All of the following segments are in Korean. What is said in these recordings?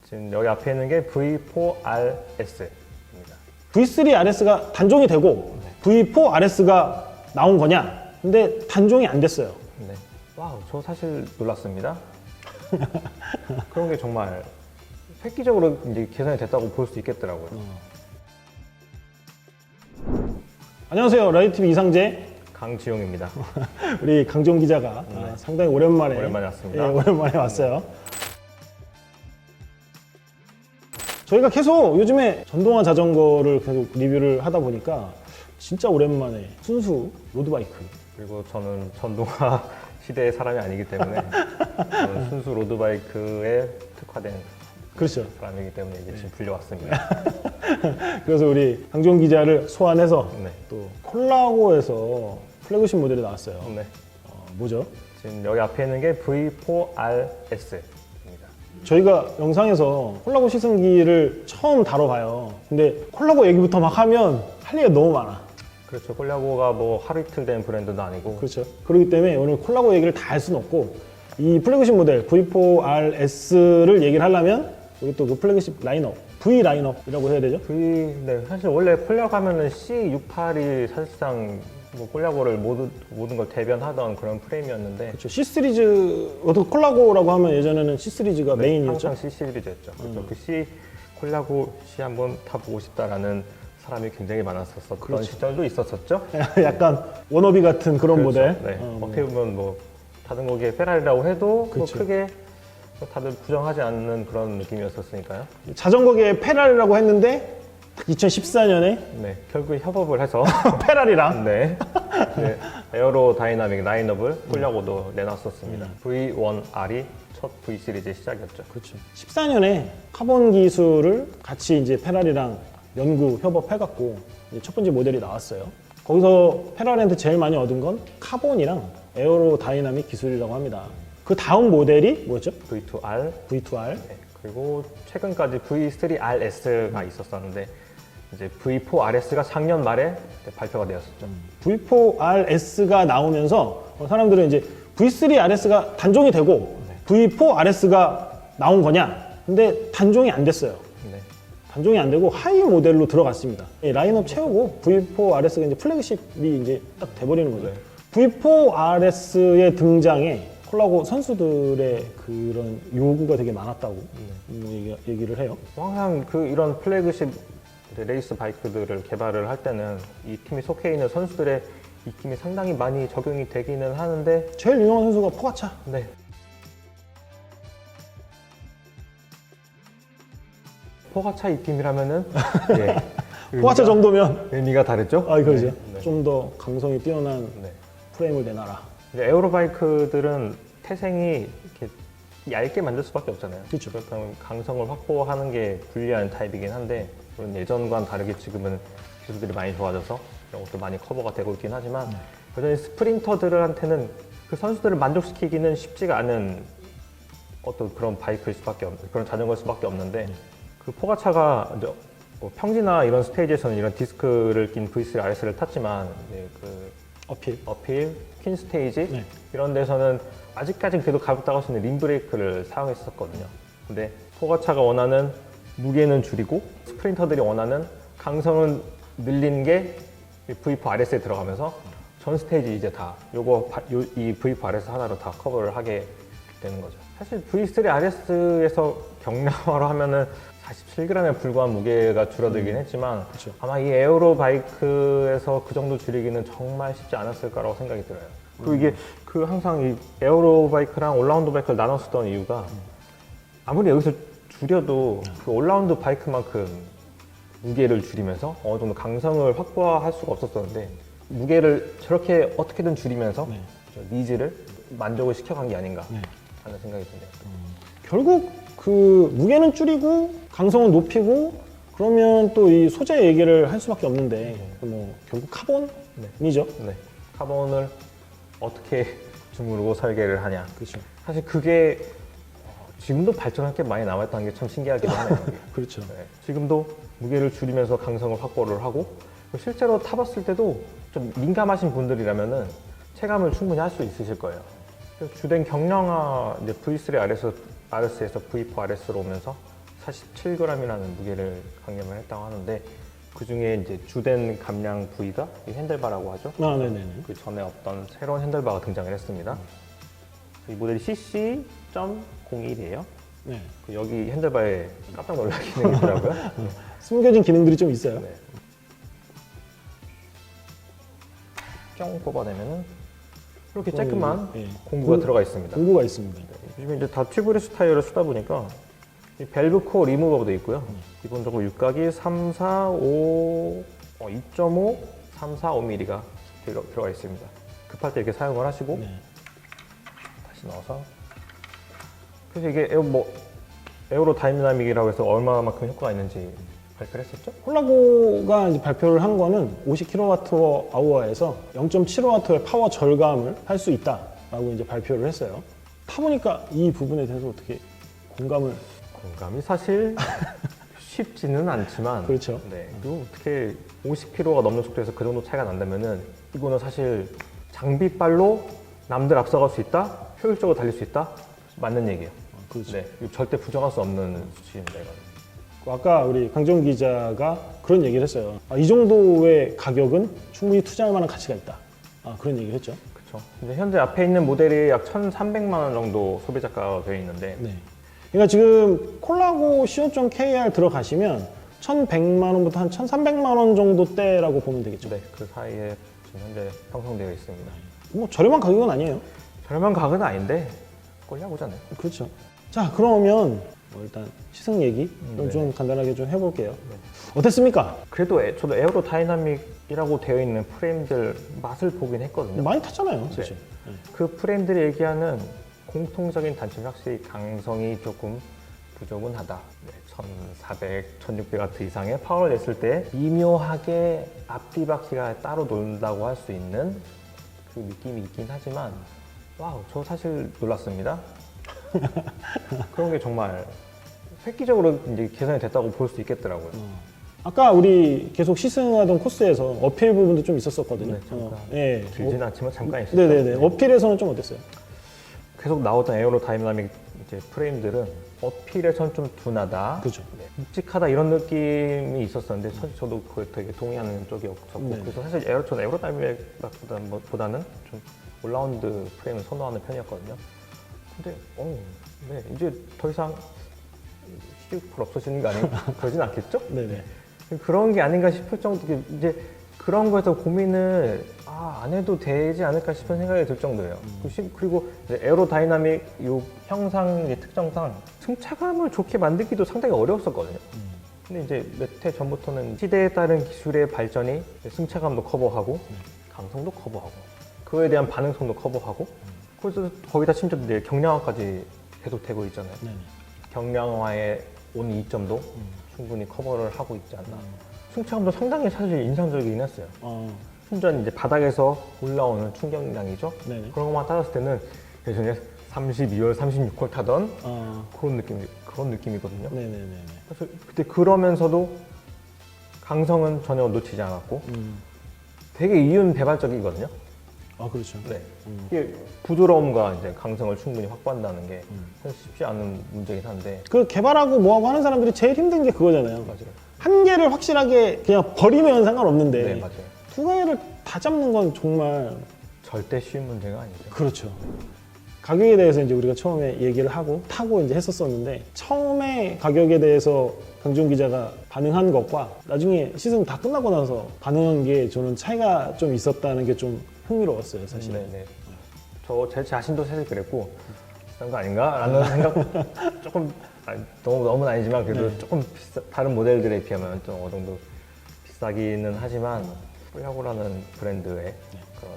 지금 여기 앞에 있는 게 V4RS입니다. V3RS가 단종이 되고 V4RS가 나온 거냐? 근데 단종이 안 됐어요. 네. 와우, 저 사실 놀랐습니다. 그런 게 정말 획기적으로 이제 개선이 됐다고 볼 수 있겠더라고요. 안녕하세요. 라이트TV 이상재. 강지용입니다. 우리 강지용 기자가 상당히 오랜만에 왔습니다. 예, 오랜만에 왔어요. 저희가 계속 요즘에 전동화 자전거를 계속 리뷰를 하다 보니까 진짜 오랜만에 순수 로드바이크. 그리고 저는 전동화 시대의 사람이 아니기 때문에 저는 순수 로드바이크에 특화된 그렇죠. 사람이기 때문에 이제 지금 불려왔습니다. 그래서 우리 강지용 기자를 소환해서 네. 또 콜라고에서 플래그십 모델이 나왔어요. 네. 뭐죠? 지금 여기 앞에 있는 게 V4RS입니다. 저희가 영상에서 콜라보 시승기를 처음 다뤄봐요. 근데 콜라보 얘기부터 막 하면 할 얘기가 너무 많아. 그렇죠. 콜라보가 뭐 하루 이틀 된 브랜드도 아니고. 그렇죠. 그렇기 때문에 오늘 콜라보 얘기를 다 할 수는 없고 이 플래그십 모델 V4RS를 얘기를 하려면 우리 또 그 플래그십 라인업, V 라인업이라고 해야 되죠? 네. 사실 원래 콜라보 하면은 C68이 사실상 뭐 콜라보를 모든 걸 대변하던 그런 프레임이었는데. 그렇죠. C 시리즈, 어떻게 콜라보라고 하면 예전에는 C 시리즈가 네, 메인이었죠? 항상 C 시리즈였죠. 그렇죠. 그 C 콜라보 C 한번 타보고 싶다라는 사람이 굉장히 많았었던 그렇죠. 시절도 있었었죠. 약간 워너비 같은 그런 그렇죠. 모델. 네. 어떻게 보면 뭐 다른 거기에 페라리라고 해도 뭐 그렇죠. 크게 다들 부정하지 않는 그런 느낌이었었으니까요. 자전거계의 페라리라고 했는데 2014년에 네, 결국에 협업을 해서 페라리랑 네, 에어로 다이나믹 라인업을 콜라보도 내놨었습니다. V1R이 첫 V 시리즈의 시작이었죠. 그렇죠. 14년에 카본 기술을 같이 이제 페라리랑 연구 협업해갖고 이제 첫 번째 모델이 나왔어요. 거기서 페라리한테 제일 많이 얻은 건 카본이랑 에어로 다이나믹 기술이라고 합니다. 그 다음 모델이 뭐였죠? V2R, V2R. 네, 그리고 최근까지 V3RS가 있었었는데 이제 V4RS가 작년 말에 발표가 되었었죠. V4RS가 나오면서 사람들은 이제 V3RS가 단종이 되고 V4RS가 나온 거냐? 근데 단종이 안 됐어요. 네. 단종이 안 되고 하이 모델로 들어갔습니다. 라인업 채우고 V4RS가 이제 플래그십이 이제 딱 돼버리는 거죠. 네. V4RS의 등장에 콜라보 선수들의 그런 요구가 되게 많았다고 얘기를 해요. 항상 이런 플래그십 레이스 바이크들을 개발을 할 때는 이 팀이 속해 있는 선수들의 입김이 상당히 많이 적용이 되기는 하는데 제일 유명한 선수가 포가차. 네. 포가차 입김이라면은 예, 포가차 정도면 의미가 다르죠? 그러죠. 네. 좀 더 강성이 뛰어난 네. 프레임을 내놔라. 이제 에어로바이크들은 태생이 이렇게 얇게 만들 수밖에 없잖아요. 그렇죠. 그렇다면 강성을 확보하는 게 불리한 타입이긴 한데 물론 예전과는 다르게 지금은 기술들이 많이 좋아져서 이런 것도 많이 커버가 되고 있긴 하지만 여전히 스프린터들한테는 그 선수들을 만족시키기는 쉽지가 않은 어떤 그런 바이크일 수밖에 없는 그런 자전거일 수밖에 없는데 그 포가차가 이제 뭐 평지나 이런 스테이지에서는 이런 디스크를 낀 V3RS를 탔지만 이제 그 어필, 퀸 스테이지 네. 이런 데서는 아직까지는 그래도 가볍다고 할 수 있는 림브레이크를 사용했었거든요. 근데 포가차가 원하는 무게는 줄이고 스프린터들이 원하는 강성은 늘린 게 V4RS에 들어가면서 전 스테이지 이제 다 이 V4RS 하나로 다 커버를 하게 되는 거죠. 사실 V3RS에서 경량화로 하면은 47g에 불과한 무게가 줄어들긴 했지만 그렇죠. 아마 이 에어로 바이크에서 그 정도 줄이기는 정말 쉽지 않았을 거라고 생각이 들어요. 그리고 이게 항상 이 에어로 바이크랑 올라운드 바이크를 나눴었던 이유가 아무리 여기서 줄여도 그 올라운드 바이크만큼 무게를 줄이면서 어느 정도 강성을 확보할 수가 없었었는데 무게를 저렇게 어떻게든 줄이면서 니즈를 만족을 시켜간 게 아닌가 하는 생각이 드네요. 결국 그 무게는 줄이고 강성은 높이고 그러면 또 이 소재 얘기를 할 수밖에 없는데 뭐 결국 카본이죠. 네. 카본을 어떻게 주무르고 설계를 하냐. 그렇죠. 사실 그게 지금도 발전할 게 많이 남아있다는 게 참 신기하기도 하네요. 그렇죠. 네. 지금도 무게를 줄이면서 강성을 확보를 하고 실제로 타봤을 때도 좀 민감하신 분들이라면은 체감을 충분히 할 수 있으실 거예요. 주된 경량화 이제 V3RS에서 V4RS로 오면서 47g이라는 무게를 감량을 했다고 하는데 그 중에 이제 주된 감량 부위가 이 핸들바라고 하죠. 아, 네네네. 그 전에 없던 새로운 핸들바가 등장을 했습니다. 이 모델이 CC.01이에요. 네. 여기 핸들바에 깜짝 놀랄 기능이 있더라고요. 숨겨진 기능들이 좀 있어요. 네. 뿅 뽑아내면은 이렇게 쬐끄만 예. 공구가 들어가 있습니다. 공구가 있습니다. 요즘에 이제 다 튜브레스 타이어를 쓰다 보니까 이 밸브 코어 리무버도 돼 있고요. 기본적으로 육각이 3, 4, 5, 2.5, 3, 4, 5mm가 들어가 있습니다. 급할 때 이렇게 사용을 하시고 네. 다시 넣어서 그래서 이게 에어로 다이나믹이라고 해서 얼마만큼 효과가 있는지 발표를 했었죠? 콜라보가 이제 발표를 한 거는 50kWh에서 0.7W의 파워 절감을 할 수 있다라고 이제 발표를 했어요. 타보니까 이 부분에 대해서 어떻게 공감이 사실 쉽지는 않지만 그렇죠. 네. 그리고 어떻게 50km가 넘는 속도에서 그 정도 차이가 난다면은 이거는 사실 장비빨로 남들 앞서갈 수 있다, 효율적으로 달릴 수 있다, 맞는 얘기예요. 그렇죠. 네, 이거 절대 부정할 수 없는 수치입니다. 이거는. 아까 우리 강정 기자가 그런 얘기를 했어요. 이 정도의 가격은 충분히 투자할 만한 가치가 있다. 그런 얘기를 했죠. 그렇죠. 근데 현재 앞에 있는 모델이 약 1,300만 원 정도 소비자가가 되어 있는데 네. 그러니까 지금 콜라고 co.kr 들어가시면 1,100만 원부터 한 1,300만 원 정도대라고 보면 되겠죠. 네, 그 사이에 지금 현재 형성되어 있습니다. 뭐 저렴한 가격은 아니에요. 저렴한 가격은 아닌데 꼴려보잖아요. 그렇죠. 자, 그러면 일단 시승 얘기 네. 좀 간단하게 좀 해볼게요. 어땠습니까? 그래도 저도 에어로 다이나믹이라고 되어 있는 프레임들 맛을 보긴 했거든요. 많이 탔잖아요, 사실. 네. 그 프레임들이 얘기하는 공통적인 단점이 확실히 강성이 조금 부족은 하다. 1400, 1600W 이상의 파워를 냈을 때 미묘하게 앞뒤 바퀴가 따로 논다고 할 수 있는 그 느낌이 있긴 하지만 와우, 저 사실 놀랐습니다. 그런 게 정말 획기적으로 이제 개선이 됐다고 볼 수 있겠더라고요. 아까 우리 계속 시승하던 코스에서 어필 부분도 좀 있었었거든요. 네, 잠깐. 예. 길지는 않지만 잠깐 있었죠. 네네네. 어필에서는 좀 어땠어요? 계속 나오던 에어로 다이나믹 이제 프레임들은 어필에선 좀 둔하다, 그죠. 네, 묵직하다 이런 느낌이 있었었는데 사실 저도 그걸 되게 동의하는 쪽이 없었고 네. 그래서 사실 저는 에어로 다이나믹보다는 좀 올라운드 프레임을 선호하는 편이었거든요. 근데 네, 이제 더 이상 시집볼 없어지는 거 아닌가 그러진 않겠죠? 네네. 그런 게 아닌가 싶을 정도 이제 그런 거에서 고민을 안 해도 되지 않을까 싶은 생각이 들 정도예요. 그리고 이제 에어로다이나믹 이 형상 특성상 승차감을 좋게 만들기도 상당히 어려웠었거든요. 근데 이제 몇 해 전부터는 시대에 따른 기술의 발전이 승차감도 커버하고 강성도 커버하고 그거에 대한 반응성도 커버하고 그래서 거기다 심지어 이제 경량화까지 계속 되고 있잖아요. 네네. 경량화의 온 이점도 충분히 커버를 하고 있지 않나. 승차감도 상당히 사실 인상적이긴 했어요. 심지어 이제 바닥에서 올라오는 충격량이죠. 네네. 그런 것만 따졌을 때는 예전에 32월, 36월 타던 그런 느낌이거든요. 네네네. 그래서 그때 그러면서도 강성은 전혀 놓치지 않았고 되게 이윤배발적이거든요. 그렇죠. 네. 이게 부드러움과 이제 강성을 충분히 확보한다는 게 쉽지 않은 문제긴 한데. 그 개발하고 뭐하고 하는 사람들이 제일 힘든 게 그거잖아요. 맞아요. 한 개를 확실하게 그냥 버리면 상관없는데 네, 맞아요. 두 개를 다 잡는 건 정말 절대 쉬운 문제가 아니죠. 그렇죠. 가격에 대해서 이제 우리가 처음에 얘기를 하고 타고 이제 했었었는데 처음에 가격에 대해서 강준 기자가 반응한 것과 나중에 시즌 다 끝나고 나서 반응한 게 저는 차이가 좀 있었다는 게 좀 흥미로웠어요, 사실. 네네. 제 자신도 사실 그랬고 비싼 거 아닌가라는 생각 조금 너무는 아니지만 그래도 조금 다른 모델들에 비하면 좀 어느 정도 비싸기는 하지만 폴라고라는 브랜드의 그런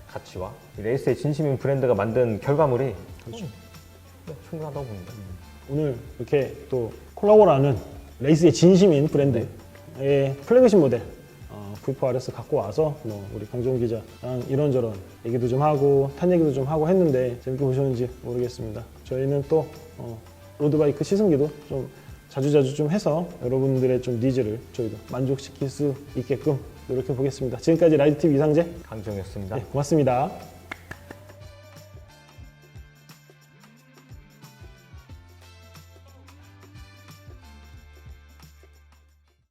가치와 이 레이스의 진심인 브랜드가 만든 결과물이 그렇죠. 충분하다고 봅니다. 오늘 이렇게 또 콜라보라는 레이스의 진심인 브랜드의 플래그십 모델 V4RS 갖고 와서 뭐 우리 강정훈 기자랑 이런저런 얘기도 좀 하고 탄 얘기도 좀 하고 했는데 재밌게 보셨는지 모르겠습니다. 저희는 또 로드바이크 시승기도 좀 자주자주 좀 해서 여러분들의 좀 니즈를 저희도 만족시킬 수 있게끔 노력해 보겠습니다. 지금까지 라이드TV 이상재 강정이었습니다. 고맙습니다.